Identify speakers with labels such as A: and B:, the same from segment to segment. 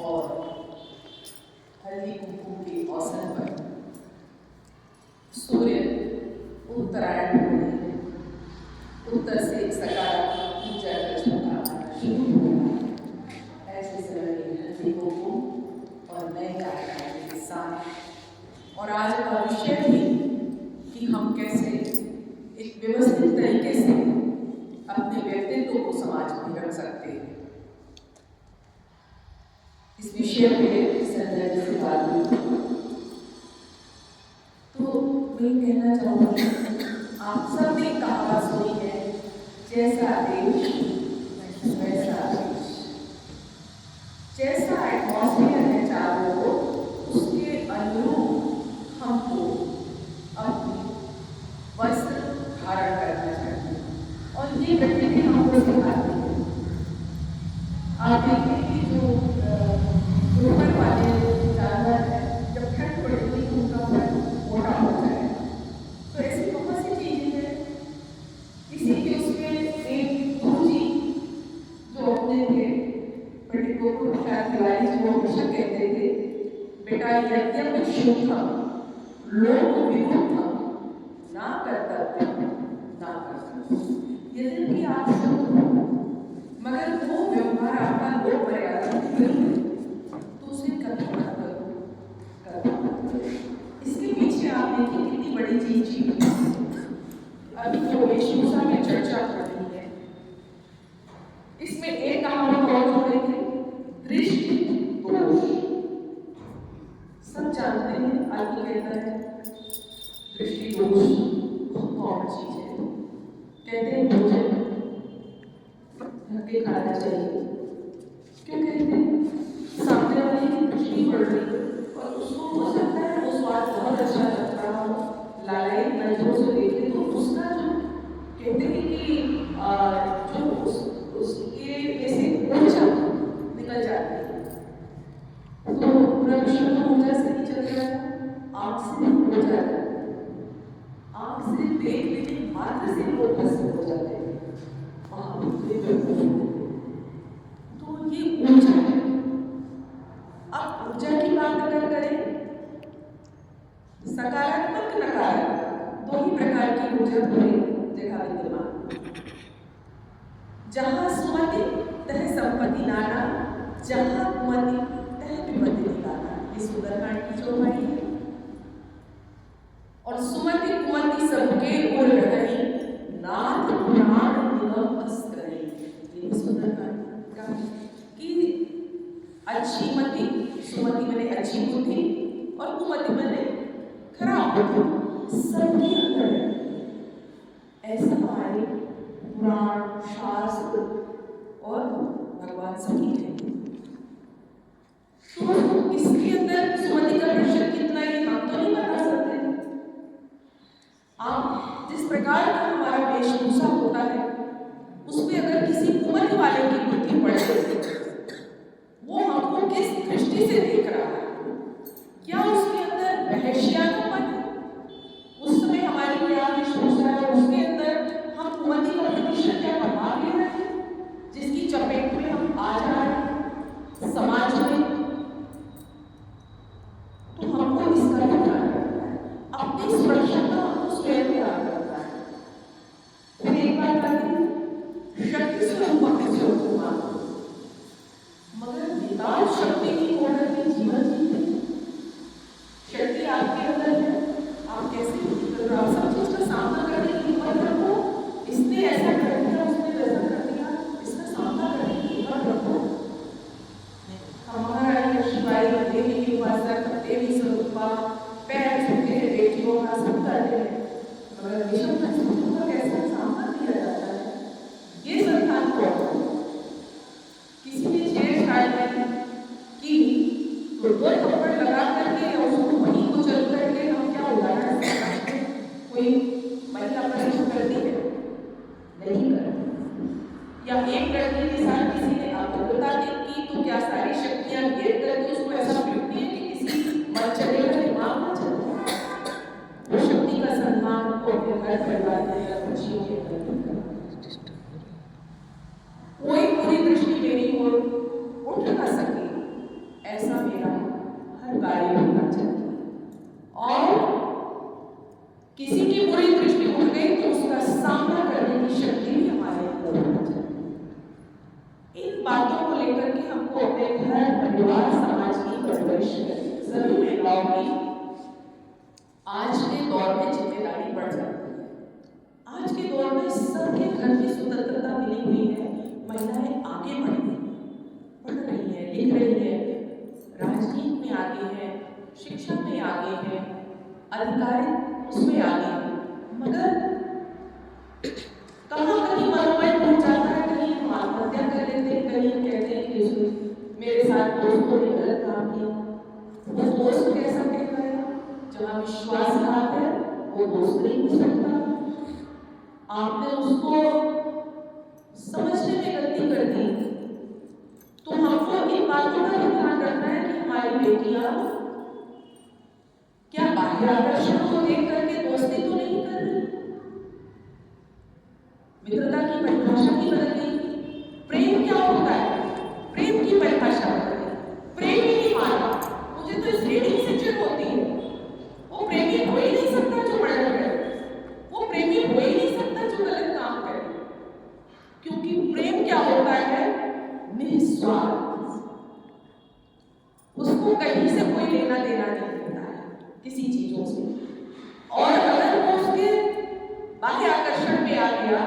A: और हल्दी कुमकुम के अवसर पर सूर्य उत्तरायण हो रही है। उत्तर से सकारात्मक ऊर्जा का झोंका शुरू हो रहा है। ऐसे समय में हल्दी कुमकुम और नए कार्यक्रम के साथ और आज का विषय भी कि हम कैसे एक व्यवस्थित तरीके से अपने व्यक्तित्व को समाज में रख सकते हैं। इस विषय में संजय जी से बात हुई तो मैं कहना चाहूँगी, आप सबने कहावत सुनी है, जैसा देश वैसा देश। जैसा एटमॉस्फेयर है चारों ओर उसके अनुरूप हमको अपनी वस्त्र धारण करना चाहिए और ये प्रकृति हमको सिखाती है। आप देखिए कि जो रोहन वाले जानवर हैं, जब ठंड पड़ेगी तो उनका फर मोटा हो जाएगा। तो ऐसी बहुत सी चीजें हैं। किसी के उसमें एक गुरुजी जो अपने थे पंडित गोकुल प्रसाद तिवारी जी, वो हमेशा कहते थे, बेटा यज्ञ शुद्धम लोक विमुक्तम ना कर्तव्यम ना कर्तव्यम। यद्यपि आप शुद्ध हो मगर वो व्यवहार आपका लोक मर्यादा में तो उसे कभी मत करो। इसके पीछे आप देखिए कितनी बड़ी चीज थी। अभी जो वेशभूषा में चर्चा हो रही है, इसमें एक कहावत और जोड़े थे, दृष्टि दोष। सब जानते हैं आदमी कहता है दृष्टि दोष बहुत कॉमन चीज है। कहते हैं भोजन ढक के खाना चाहिए। क्यों कहते हैं? सामने वाले की दृष्टि बढ़ रही है और उसको हो सकता है वो स्वाद बहुत अच्छा लग रहा हो, लालाई नजरों से देखे तो उसका जो कहते हैं कि जो उसके जैसे ऊर्जा निकल जाती है। तो पूरा विश्व तो ऊर्जा से नहीं चल रहा है, आँख से नहीं हो जाता है। आँख से देख लेने मात्र से लोग भस्म हो जाते हैं। तो ये ऊर्जा है। अब ऊर्जा की बात अगर करें, सकारात्मक नकारात्मक दो ही प्रकार की ऊर्जा पूरी जगह विद्यमान। जहाँ सुमति तह संपत्ति नाना, जहाँ कुमति तह विपत्ति निकाला। ये सुंदरकांड की जो वाणी है। और सुमति कुमति सबके ओर रही, नाथ पुराण निगम अस्त्र। ये सुंदरकांड का कि अच्छी मति, सुमति मैंने अच्छी बुद्धि और कुमति मैंने खराब बुद्धि सबके अंदर है। ऐसा हमारे पुराण शास्त्र और भगवान सभी कहते हैं। तो इसके अंदर सुमति का प्रतिशत कितना है हम तो नहीं बता सकते। आप जिस प्रकार का हमारा वेशभूषा होता है उसमें अगर किसी कुमति वाले की बुद्धि पड़े, वो हमको किस दृष्टि से देख रहा है, क्या उसके अंदर रहस्यात्मक है, उस समय हमारी क्या वेशभूषा है, उसके अंदर हम कुमति का प्रतिशत क्या बढ़ा ले रहे हैं, जिसकी चपेट में हम आ जा रहे हैं समाज में। तो हमको इसका ध्यान रखना है, अपनी सुरक्षा का हमको स्वयं ध्यान रखना है। फिर एक बात आती है, शक्ति स्वरूप मगर विकास शक्ति की ओर में जीवन जीते। शक्ति आपके अंदर है, आप कैसे आप सब चीज का सामना करने की हिम्मत रखो। इसने ऐसा कर दिया, उसने वैसा कर दिया, इसका सामना करने की हिम्मत रखो। हमारा शिवाई देवी की उपासना करते हैं, स्वरूपा पैर छूते हैं, बेटियों का सब करते हैं, मगर विषम परिस्थितियों का कैसे सामना किया जाता है, ये संस्थान को किसी ने छेड़छाड़ की तो दो थप्पड़ लगा करके उसको वहीं को चल करके हम क्या उदाहरण से कोई महिला परीक्षा करती है नहीं करती, या एक लड़के के साथ किसी ने अभद्रता की तो क्या सारी शक्तियां घेर करके उसको ऐसा पीटती है कि किसी मन चलेगा दिमाग में चलता है। वो शक्ति का सम्मान को अपने घर परिवार में या खुशियों के अंदर कोई पूरी दृष्टि मेरी ओर उठ ना सके, अपने घर परिवार समाज की परवरिश करें। सभी महिलाओं की आज के दौर में जिम्मेदारी बढ़ जाती है। आज के दौर में सबके घर की स्वतंत्रता मिली हुई है, महिलाएं आगे बढ़ रही हैं, पढ़ रही हैं, लिख रही हैं, राजनीति में आगे हैं, शिक्षा में आगे हैं, अधिकारी उसमें आगे हैं। मगर कहीं मनोबल टूट जाता है, कहीं हम आत्महत्या कर लेते हैं, कहीं कहते हैं कि मेरे साथ दोस्तों ने गलत काम किया। वो दोस्त कैसा कहता है? जहाँ विश्वासघात है वो दोस्त नहीं हो सकता। आपने उसको समझने में गलती कर दी, तो हमको इन बातों का ध्यान रखना है कि हमारी बेटियां क्या बाह्य आकर्षण को देख करके दोस्ती तो नहीं कर रही। मित्रता की परिभाषा ही बदल गई। प्रेम क्या होता है? प्रेम की परिभाषा बदल गई। प्रेम ही नहीं माना, मुझे तो इस रेडिंग से चिढ़ होती है। वो प्रेमी हो ही नहीं सकता जो मर्डर करे, वो प्रेमी हो ही नहीं सकता जो गलत काम करे, क्योंकि प्रेम क्या होता है? निस्वार्थ। उसको कहीं से कोई लेना देना नहीं होता है किसी चीजों से, और अगर वो उसके बाह्य आकर्षण में आ गया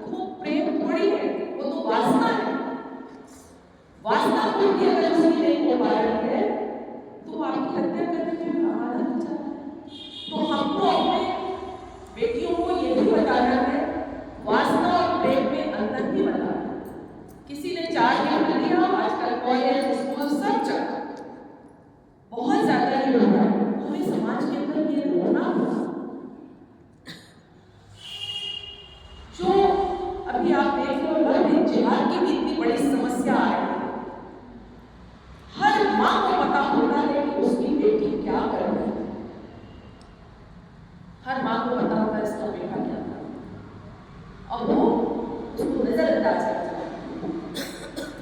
A: तो वो प्रेम थोड़ी है, वो तो वासना है। वासना पूरी अगर उसकी नहीं हो पा रही है तो वो आपकी हत्या करने में आधा हो जाता है। तो हमको अपने बेटियों को ये भी बताना है, वासना और प्रेम में अंतर भी बताना है। किसी ने 4 दिन लिया, आजकल कॉलेज स्कूल सब जगह बहुत ज्यादा ही हो रहा है। पूरे समाज के अंदर ये होना, जो अभी आप देख लो लव जिहाद की भी इतनी बड़ी समस्या आ रही है। हर माँ को पता होता है कि उसकी बेटी क्या कर रही है, हर माँ को पता होता है इसका बेटा क्या कर रहा है, और वो उसको नजरअंदाज करता है।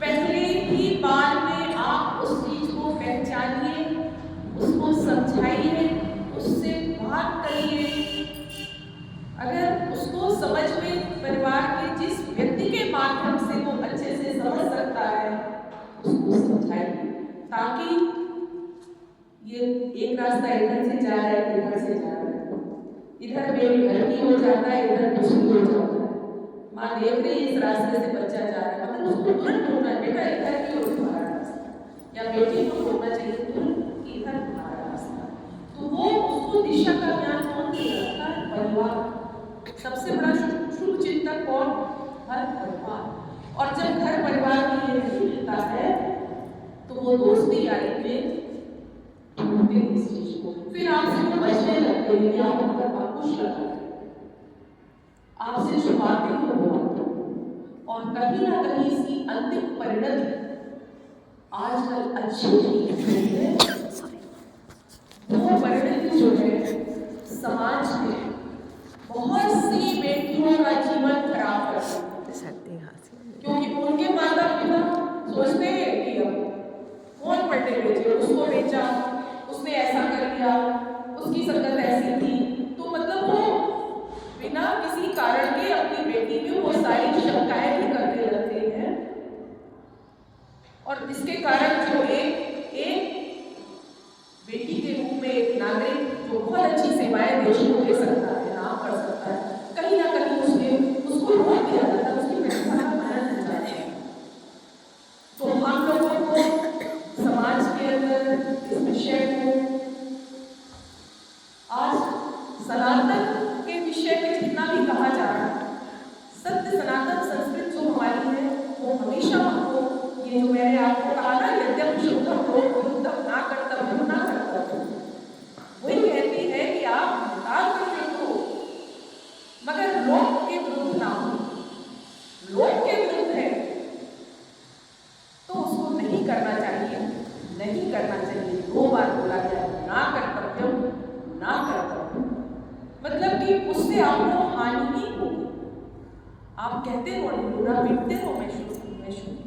A: पहले ही बार में आप उस चीज को पहचानिए, उसको समझाइए, उससे बात करिए। अगर उसको समझ में परिवार के जिस व्यक्ति के माध्यम से वो अच्छे से समझ सकता है उसको समझाइए, ताकि ये एक रास्ता इधर से जा रहा है, इधर से जा रहा है, इधर मेरे घर की हो जाता है, इधर दूसरी हो जाता है। माँ देख रही है इस रास्ते से बच्चा जा रहा है, मतलब उसको तुरंत ढूंढना है, बेटा इधर की हो तुम्हारा रास्ता, या बेटी को ढूंढना चाहिए तुरंत कि इधर तुम्हारा रास्ता। तो वो उसको दिशा का ज्ञान कौन देता है? परिवार। सबसे बड़ा शुभ चिंतक कौन? घर परिवार। और जब घर परिवार में ये नहीं मिलता है तो वो दोस्ती यारी में ढूंढते हैं इस चीज को, फिर आपसे वो बचने लगते हैं, या खुश लगता है, आपसे छुपाते हैं वो, और कहीं ना कहीं इसकी अंतिम परिणति आजकल अच्छी नहीं है। वो परिणति जो है समाज में बहुत सी बेटियों का जीवन खराब कर सकती है, क्योंकि उनके माता पिता सोचते हैं कि अब कौन पढ़ने भेजे, उसको बेचा, उसने ऐसा कर लिया, उसकी संगत ऐसी थी, तो मतलब वो बिना किसी कारण के अपनी बेटी में वो सारी शंकाएं भी करने लगते हैं। और इसके कारण जो एक बेटी के रूप में एक नागरिक जो बहुत अच्छी सेवाएं देश को दे सकता है, नाम कर सकता है, कहीं ना कहीं उसको रोक दिया जाता है, उसकी प्रतिभा का माना नहीं जाता है। तो हम लोगों को समाज के अंदर इस विषय को आज सनातन के विषय में जितना भी कहा जा रहा है, सत्य सनातन संस्कृति जो हमारी है वो हमेशा हमको, ये जो मैंने आपको कहा ना, यद्यपि शुद्धम लोक विरुद्धम ना कर्तव्यम ना कर्तव्यम, वही कहती है कि आप दान कर सकते हो मगर लोक के विरुद्ध ना हो। लोक के विरुद्ध है तो उसको नहीं करना चाहिए, नहीं करना चाहिए। 2 बार बोला गया, ना कर्तव्यम ना कर्तव्यम, मतलब कि उससे आपको हानि ही होगी। आप कहते हो बुरा, मिटते हो मैं शुद्ध,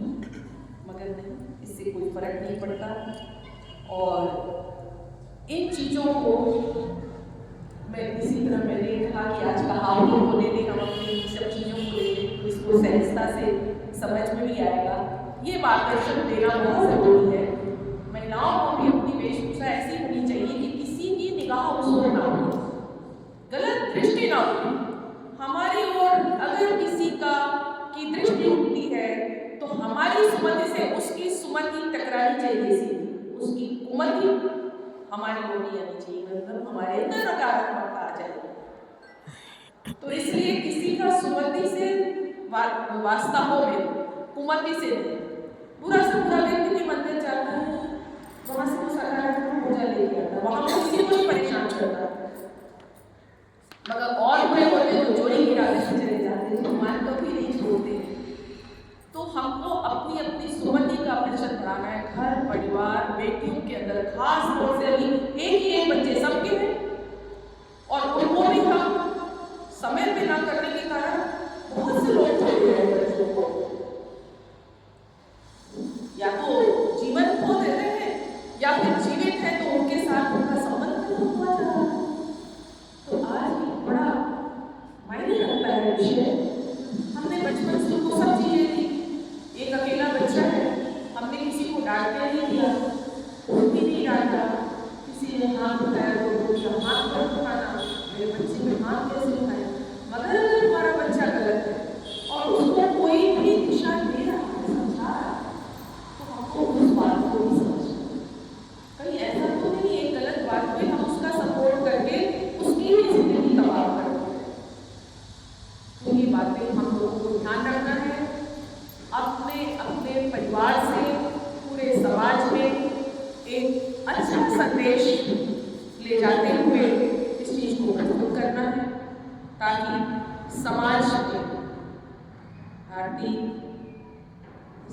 A: मगर नहीं, इससे कोई फर्क नहीं पड़ता। और इन चीज़ों को मैं इसी तरह मैंने कहा कि आज कहावतों को ले लें, हम अपनी सब चीज़ों को ले लें तो इसको सहजता से समझ में भी आएगा। ये मार्गदर्शन देना बहुत जरूरी है। महिलाओं को भी अपनी वेशभूषा ऐसी होनी चाहिए कि किसी की निगाह उस ओर ना हो, गलत दृष्टि ना हो। हमारी ओर अगर किसी की दृष्टि उठती है तो हमारी सुमति से उसकी सुमति टकरानी चाहिए, उसकी कुमति हमारी ओर नहीं आनी चाहिए, मतलब हमारे अंदर नकारात्मकता आ जाए। तो इसलिए किसी का सुमति से वास्ता हो, कुमति से बुरा से बुरा व्यक्ति भी मंदिर जाता है, वहां से वो सकारात्मक ऊर्जा लेके आता है, वहां किसी को नहीं परेशान करता। मगर और बुरे होते तो जोड़ी गिरा के चले जाते, तो मान कभी नहीं छोड़ते। तो हमको अपनी अपनी सुमति का प्रतिशत बढ़ाना है, घर परिवार बेटियों के अंदर, खास तौर से अभी एक बच्चे सबके हैं और उनको भी हम समय पे ना करने के कारण बहुत से लोग छोड़ रहे हैं बच्चों को, या तो जीवन खो दे रहे हैं या फिर जीवित है तो उनके साथ उनका संबंध खत्म हुआ जा रहा है। तो आज भी बड़ा मायने रखता है विषय। हमने बचपन से उनको सब चीजें दी, एक अकेला बच्चा है, हमने किसी को डांटने नहीं दिया, कोई नहीं डांटा, किसी ने हाथ उठाया तो हाथ पर उठाना, मेरे बच्चे में हाथ कैसे उठाए। मगर अगर हमारा बच्चा गलत है और उसको कोई भी दिशा दे रहा है, समझा रहा है, तो हमको उस बात को भी समझना। कहीं ऐसा तो नहीं एक गलत बात पे हम उसका सपोर्ट करके उसकी भी जिंदगी तबाह कर दें। तो ये बातें हम लोगों को ध्यान रखना है, अपने अपने परिवार से पूरे समाज में एक अच्छा संदेश ले जाते हुए इस चीज को प्रस्तुत करना है, ताकि समाज में, भारतीय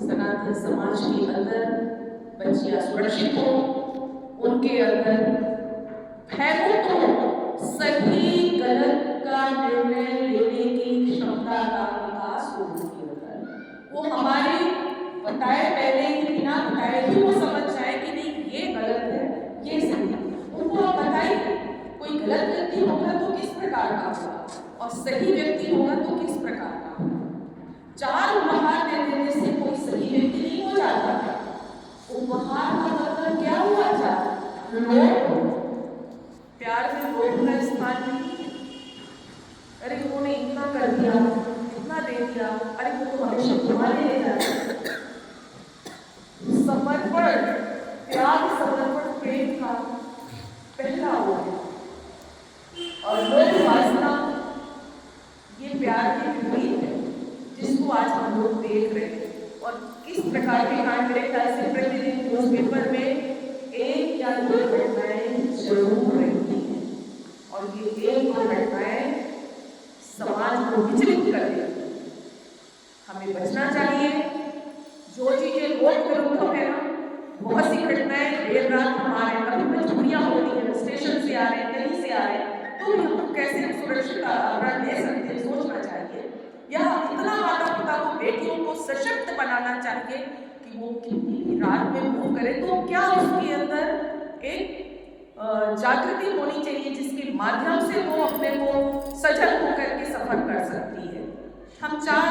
A: सनातन समाज के अंदर बच्चियां सुरक्षित हो, उनके अंदर भयमुक्त हो, सही गलत का निर्णय लेने की क्षमता का विकास हो उनके अंदर। वो हमारे बताए पहले ही बिना बताए भी वो समझ जाए कि नहीं ये गलत है ये सही है। उनको आप बताइए कोई गलत व्यक्ति होगा तो किस प्रकार का होगा और सही व्यक्ति होगा तो किस प्रकार का होगा। 4 उपहार दे देने से कोई सही व्यक्ति नहीं हो जाता। उपहार का मतलब क्या हुआ था? लोभ। प्यार में लोभ का स्थान नहीं है। अरे उन्होंने इतना कर दिया, इतना दे दिया, अरे वो तो हमेशा तुम्हारे ले जाए। समर्पण, त्याग, समर्पण प्रेम का पहला वो है। और लोभ वासना ये प्यार के विपरीत है, जिसको आज हम लोग देख रहे हैं। और किस प्रकार के कांड, मेरे ख्याल से प्रतिदिन न्यूज़पेपर में 1 या 2 घटनाएं जरूर रहती हैं, और ये 1-2 घटनाएं समाज को विचलित कर देती हैं। हमें बचना चाहिए। जो चीजें लोक विरुद्ध है ना, बहुत सी घटनाएं देर रात हमारे कभी मजबूरियां होती हैं, स्टेशन से आ रहे हैं, कहीं से आ रहे हैं, तो हम कैसे सुरक्षित आभरण ले सकते हैं, सोचना चाहिए। या इतना माता पिता को बेटियों को सशक्त बनाना चाहिए कि वो कितनी भी रात में मूव करे तो क्या उसके अंदर एक जागृति होनी चाहिए, जिसके माध्यम से वो अपने को सजग होकर के सफर कर सकती है। हम 4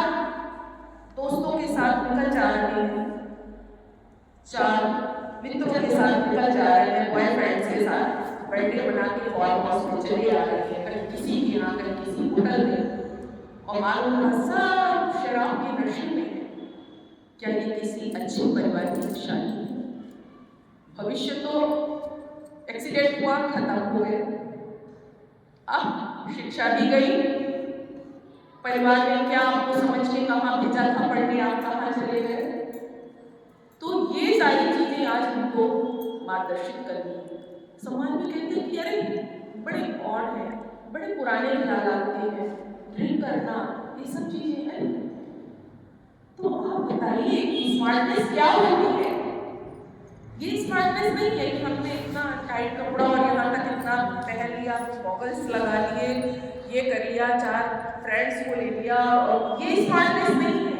A: दोस्तों के साथ निकल जा रहे हैं, 4 मित्रों के साथ निकल जा रहे हैं, बॉयफ्रेंड्स के साथ बर्थडे बना के फार्म हाउस में चले आ रहे हैं, कहीं किसी के यहाँ, कहीं किसी होटल में, और मालूम सब शराब के नशे में है। क्या ये किसी अच्छे परिवार की निशानी है? भविष्य तो एक्सीडेंट हुआ, खत्म हो गया, अब शिक्षा दी गई, परिवार ने क्या आपको समझ के कहाँ भेजा था पढ़ने, आप कहाँ चले गए। तो ये सारी चीजें आज हमको मार्गदर्शित करनी है। समाज में कहते हैं कि अरे बड़े ऑड हैं, बड़े पुराने ख्याल आते हैं, ड्रिंक करना, ये सब चीजें हैं। तो आप बताइए कि स्मार्टनेस क्या होती है? ये स्मार्टनेस नहीं है कि हमने इतना टाइट कपड़ा और यहाँ तक इतना पहन लिया, गॉगल्स लगा लिए, ये कर लिया, 4 फ्रेंड्स को ले लिया, और ये स्मार्टनेस नहीं है।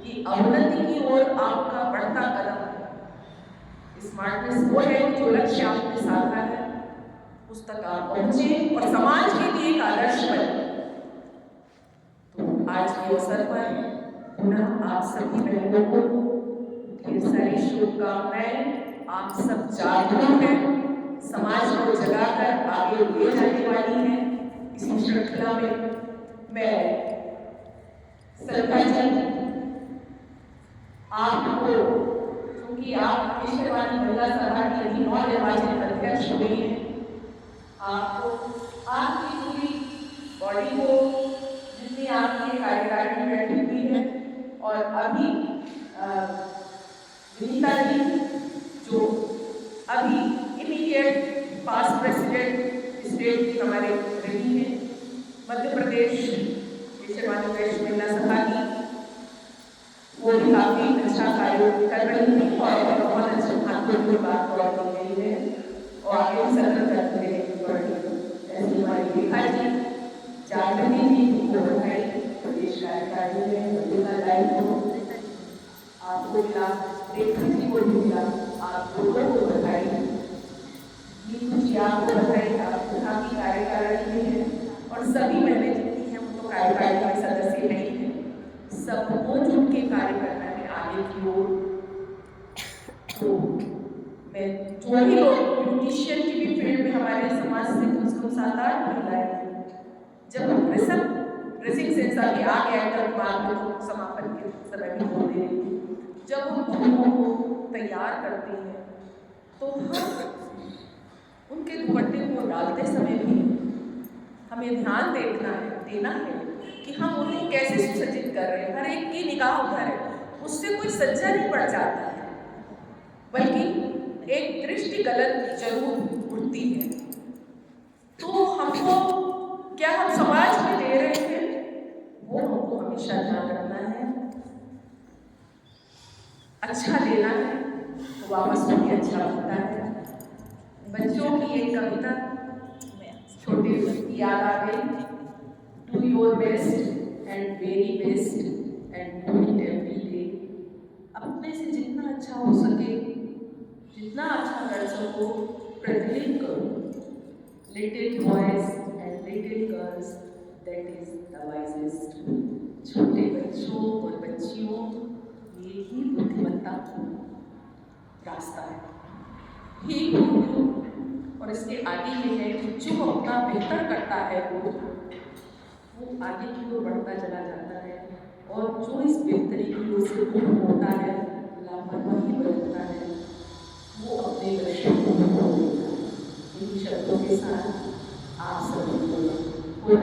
A: ये अवनति की ओर आपका बढ़ता कदम है। स्मार्टनेस वो है जो लक्ष्य आपने साधा है उस तक आप पहुंचे और समाज के लिए एक आदर्श बने। तो आज के अवसर पर पुनः आप सभी बहनों को शुभकामनाएं आप सब जागरूक हैं, समाज को जगाकर आगे ले जाने वाली हैं। इसी श्रृंखला में मैं सरकार जी आपको, क्योंकि आप विश्ववाणी महिला सभा की अभी नवनिर्वाचित अध्यक्ष हुई हैं, आपको आपकी पूरी बॉडी को, जितनी आपकी कार्यकारिणी में बैठी हुई है, और अभी विनीता जी जो अभी इमीडिएट पास्ट प्रेसिडेंट स्टेट की हमारे रही हैं, मध्य प्रदेश विश्ववाणी महिला सभा की, वो भी काफी अच्छा कार्य कर रही है और बहुत अच्छे हाथों की बात दी गई है और आगे सदन करते ऐसी हमारी रेखा जी, जागृति जी को बधाई, प्रदेश कार्यकारिणी में बदलना दायित्व आपको मिला, रेखा जी को भी मिला, आप लोगों को बधाई, नीतू जी आपको बधाई, आप यहाँ की कार्यकारिणी में है और सभी महिलाएं जितनी हैं वो तो कार्यकारिणी में सदस्य नहीं है, सबको जुट के कार्य करना है आगे की ओर। तो मैं जो भी लोग ब्यूटिशियन की भी फील्ड में हमारे समाज से कम से कम 7-8 महिलाएं हैं, जब ड्रेसिंग सेंस आगे आ गया तब बाद में समापन के समय भी बोल रही थी, जब हम दुल्हों को तैयार करते हैं तो हम उनके दुपट्टे को डालते समय भी हमें ध्यान देना है कि हम उन्हें कैसे सुसज्जित कर रहे हैं। हर एक की निगाह उधर है, उससे कोई सज्जा नहीं पड़ जाता है, बल्कि एक दृष्टि गलत जरूर उठती है। तो हमको क्या हम समाज में दे रहे हैं वो हमको हमेशा ध्यान रखना है, अच्छा देना है तो वापस भी अच्छा होता है। बच्चों की एक कविता छोटे याद आ गई, Do your best and very best and do it every day। अपने से जितना अच्छा हो सके, जितना अच्छा कर सको, प्रतिदिन करो। Little boys and little girls, that is the wisest। छोटे बच्चों और बच्चियों, ये ही बुद्धिमत्ता रास्ता है। ही और इसके आगे ये है कि जो अपना बेहतर करता है वो आगे की ओर बढ़ता चला जाता है, और जो इस बेहतरी की ओर से दूर होता है, लापरवाही बरतता है, वो अपने लक्ष्य को नहीं पाता। इन शब्दों के साथ आप सभी को